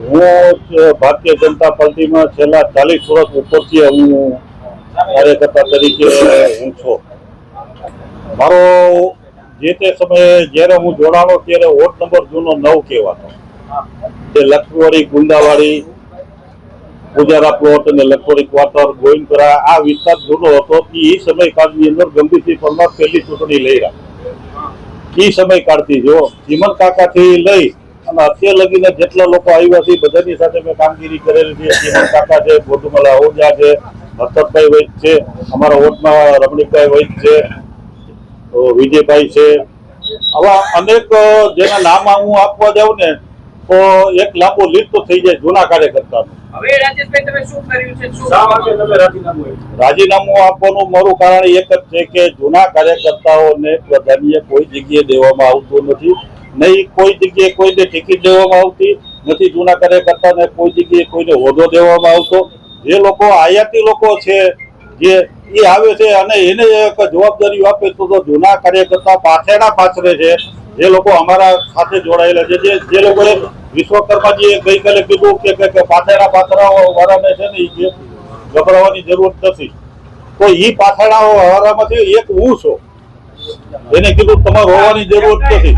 હું ભારતીય જનતા પાર્ટીમાં છેલ્લા 40 વર્ષ ઉપરથી હું કાર્યકર્તા તરીકે હું છું. મારો જે તે સમયે જ્યારે હું જોડાણો ત્યારે વોર્ડ નંબર જૂનો 9 કહેવાતો. જે લખવાડી, ગુંદાવાડી, ગુજારા પ્લોટ અને લખવાડી ક્વાર્ટર, ગોવિંદપુરા આ વિસ્તાર જૂનો હતો. એ સમયકાળની અંદર ગંભીરસિંહ પરમાર પહેલી ચૂંટણી લઈ રહ્યા. એ સમયકાળથી જો ચીમન કાકાથી લઈ અને અત્યાર લગીને જેટલા લોકો આવ્યા છે બધાની સાથે મેં કામગીરી કરેલી છે. ચીમન કાકા છે, ગોટુમલા ઓજા છે, હર્ષદભાઈ વૈદ છે, અમારા વોર્ડમાં રમણીકભાઈ વૈદ છે, વિજયભાઈ છે. આવા અનેક જેના નામ હું આપવા જાઉં ને તો એક લાંબો લિસ્ટ થઈ જાય જૂના કાર્યકર્તાનું. હવે રાજેશભાઈ તમે શું કર્યું છે? શા માટે તમે રાજીનામું આપવાનું મારું કારણ એક જ છે કે જૂના કાર્યકર્તાઓને પ્રાધાન્ય કોઈ જગ્યાએ દેવામાં આવતું નથી. નહીં કોઈ જગ્યાએ કોઈને ટિકિટ દેવામાં આવતી નથી. જૂના કાર્યકર્તાને કોઈ જગ્યાએ કોઈને હોદ્દો દેવામાં આવતો. જે લોકો આયાતી લોકો છે જે એ આવે છે અને એને એક જવાબદારી આપે તો જૂના કાર્યકર્તા પાછળ છે. જે લોકો અમારા સાથે જોડાયેલા છે, જે લોકોએ વિશ્વકર્માજીએ ગઈકાલે કીધું કે પાછળના વાળાને છે ને એ ગભરાવાની જરૂર નથી. તો એ પાછળના વાળામાંથી એક હું છું. એને કીધું તમારે હોવાની જરૂર નથી.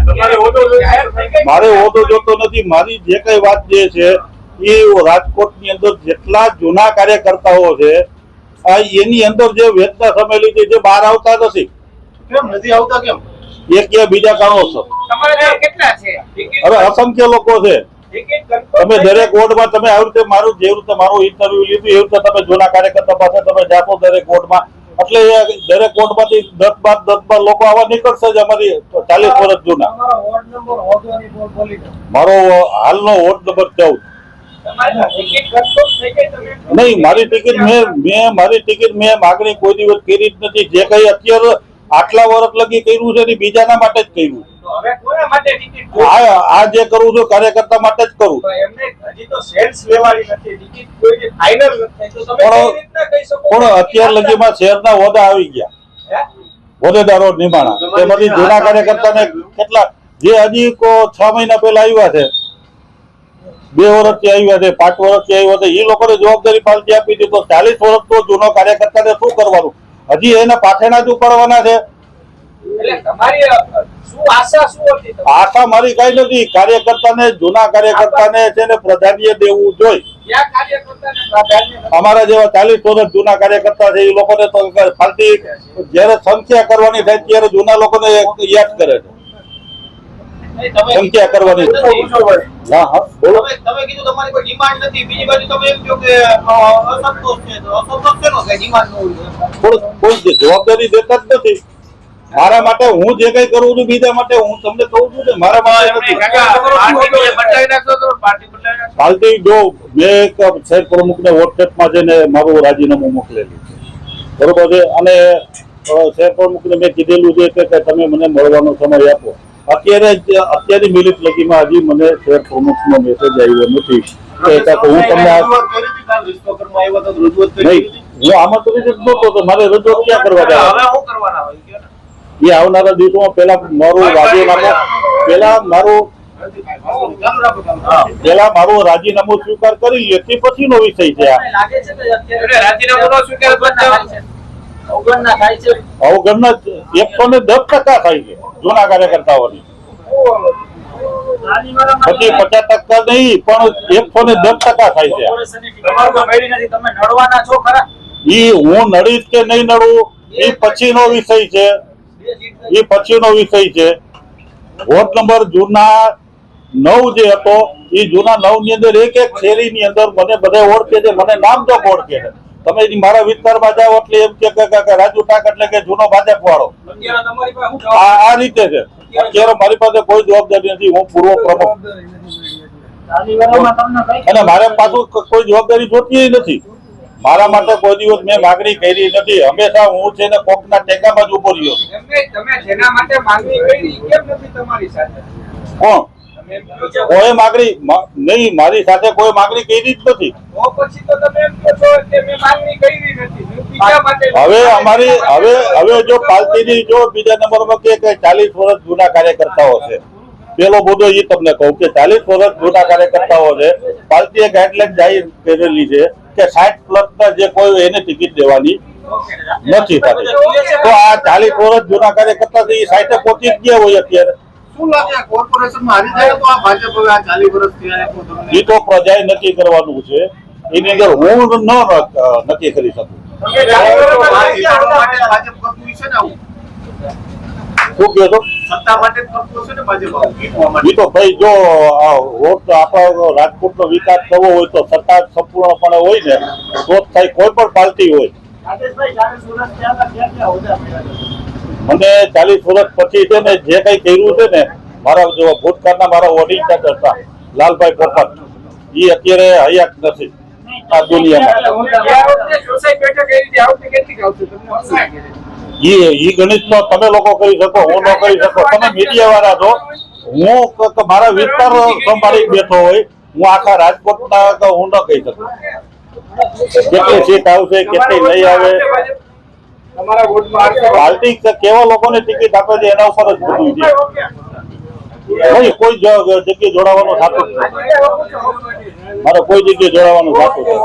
મારે હોદ્દો જોતો નથી. મારી જે કઈ વાત જે છે એ રાજકોટની અંદર જેટલા જૂના કાર્યકર્તાઓ છે એની અંદર જે વેદના સમેલી છે જે બહાર આવતા નથી. કેમ નથી આવતા? કેમ? એક કે બીજા કારણોસર. કેટલા છે? હવે અસંખ્ય લોકો છે. તમે દરેક વોર્ડમાં તમે આવી રીતે મારું જે રીતે મારું ઇન્ટરવ્યુ લીધું એવી રીતે તમે જૂના કાર્યકર્તા પાસે તમે જાતો દરેક વોર્ડમાં, એટલે દરેક વોર્ડમાંથી 10-12 લોકો આવા નીકળશે જ. અમારી 40 વર્ષ જૂના. મારો હાલનો વોર્ડ નંબર 14. નહીં, મારી ટિકિટ મેં માગણી કોઈ દિવસ કરી જ નથી. જે કઈ અત્યારે આટલા વર્ષ લગી કર્યું છે ને બીજાના માટે જ કર્યું. આ જે કરું છું કાર્યકર્તા માટે જ કરું. પણ અત્યાર લગીમાં શહેરના હોદ્દા આવી ગયા, હોદ્દેદારો નિમાણા. તેમાંથી જૂના કાર્યકર્તાને કેટલા જે હજી 6 મહિના પહેલા આવ્યા છે, 2 વર્ષથી આવ્યા છે, 5 વર્ષથી આવ્યા છે, એ લોકોને જવાબદારી પાલટી આપી દીધી. તો 40 વર્ષ તો જૂનો કાર્યકર્તાને શું કરવાનું? હજી એના પાછળના જ ઉપાડવાના છે. આશા મારી કઈ નથી. કાર્યકર્તાને, જૂના કાર્યકર્તાને છે ને પ્રાધાન્ય દેવું જોઈએ. અમારા જેવા 40 વર્ષ જૂના કાર્યકર્તા છે એ લોકોને તો પાર્ટી જયારે સંખ્યા કરવાની થાય ત્યારે જૂના લોકોને યાદ કરે છે. સંખ્યા કરવાની. હા હા બોલો. તમે કીધું તમારી કોઈ ડિમાન્ડ નથી, બીજી બાજુ તમે એમ કહો કે અસંતોષ છે. તો અસંતોષ છે નો કઈ ડિમાન્ડ ન હોય. કોઈ જવાબદારી દેતા જ નથી. મારા માટે હું જે કઈ કરું છું બીજા માટે હું તમને કહું છું ને મારા માટે પાર્ટી જો મેં શહેર પ્રમુખને વોટ્સએપમાં જઈને મારું રાજીનામું મોકલેલું છે, બરોબર છે. અને શહેર પ્રમુખને મેં કીધેલું છે કે તમે મને મળવાનો સમય આપો. અત્યારની મિનિટ લગીમાં હજી મને શહેર પ્રમુખનો મેસેજ આવ્યો નથી. હું તમને હું આમંત્રિત જ નહોતો તો મારે રજૂઆત ક્યાં કરવા જાય? એ આવનારા દિવસોમાં પેલા મારું રાજીનામું સ્વીકાર કરી લે તે પછીનો વિષય છે. અવગણના 110% થાય છે જૂના કાર્યકર્તાઓની. પછી 50% નહીં પણ 110% થાય છે. ઈ હું નડીશ કે નહીં નડું એ પછીનો વિષય છે. વોર્ડ નંબર જૂના 9 જે હતો એ જૂના 9 ની અંદર એક શેરીની અંદર મને બધા ઓળખે છે, મને નામ તો ઓળખે છે. તમે મારા વિસ્તારમાં જાઓ એટલે એમ કે રાજુ ટાક એટલે કે જૂનો ભાજપ વાળો. આ રીતે છે. અત્યારે મારી પાસે કોઈ જવાબદારી નથી. હું પૂર્વ પ્રમુખ અને મારે પાછું કોઈ જવાબદારી જોતી નથી. મારા માટે કોઈ દિવસ મેં માગણી કરી નથી. હંમેશા હું છે ને કોકના ટેકામાં જ ઉભો રહ્યો. કોણ? કોઈ માગણી નહીં, મારી સાથે કોઈ માગણી કરી જ નથી. હવે જો પાર્ટીની જો બીજા નંબરમાં કે 40 વર્ષ જૂના કાર્યકર્તાઓ છે પેલો મુદ્દો એ તમને કહું કે 40 વર્ષ જૂના કાર્યકર્તાઓ છે, પાર્ટીએ ગાઈડલાઈન જાહેર કરેલી છે કે 60+ જે કોઈ હોય એને ટિકિટ દેવાની નથી થતી. તો આ 40 વર્ષ જૂના કાર્યકર્તા છે એ 60 પહોંચી જ ગયા હોય અત્યારે. શું લાગે આ કોર્પોરેશનમાં હારી જાય તો આ ભાજપ હવે આ 40 વર્ષ થયા એટલું તમને એ તો પ્રજાએ નક્કી કરવાનું છે, એની અંદર હું નક્કી કરી શકું. ભાજપ કરતું હશે ને આવું? શું કહો છો? સત્તા માટે જ કરતું હશે ને ભાજપ આવું જીતવા માટે? એ તો ભાઈ જો વોટ આપણા રાજકોટનો વિકાસ કરવો હોય તો સત્તા સંપૂર્ણપણે હોય ને તો જ થાય, કોઈ પણ પાર્ટી હોય. મને 40 વર્ષ પછી છે ને જે કઈ કર્યું છે ને, મારા જો ભૂતકાળના મારા ઓડિટર હતા લાલભાઈ પોપટ, એ અત્યારે હયાત નથી આ દુનિયામાં. ઈ ગણિત નો તમે લોકો કરી શકો, હું ન કરી શકો. તમે મીડિયા વાળા છો, હું મારા વિસ્તાર સંભાળી બેઠો હોય, હું આખા રાજકોટના હું ન કહી શકું કેટલી સીટ આવશે કેટલી નહીં આવે. પાર્ટી કેવા લોકોને ટિકિટ આપે છે એના ઉપર જ બધું છે. નહીં કોઈ જગ્યાએ જોડાવાનું થતું જ નથી, મારે કોઈ જગ્યાએ જોડાવાનું થતું નથી.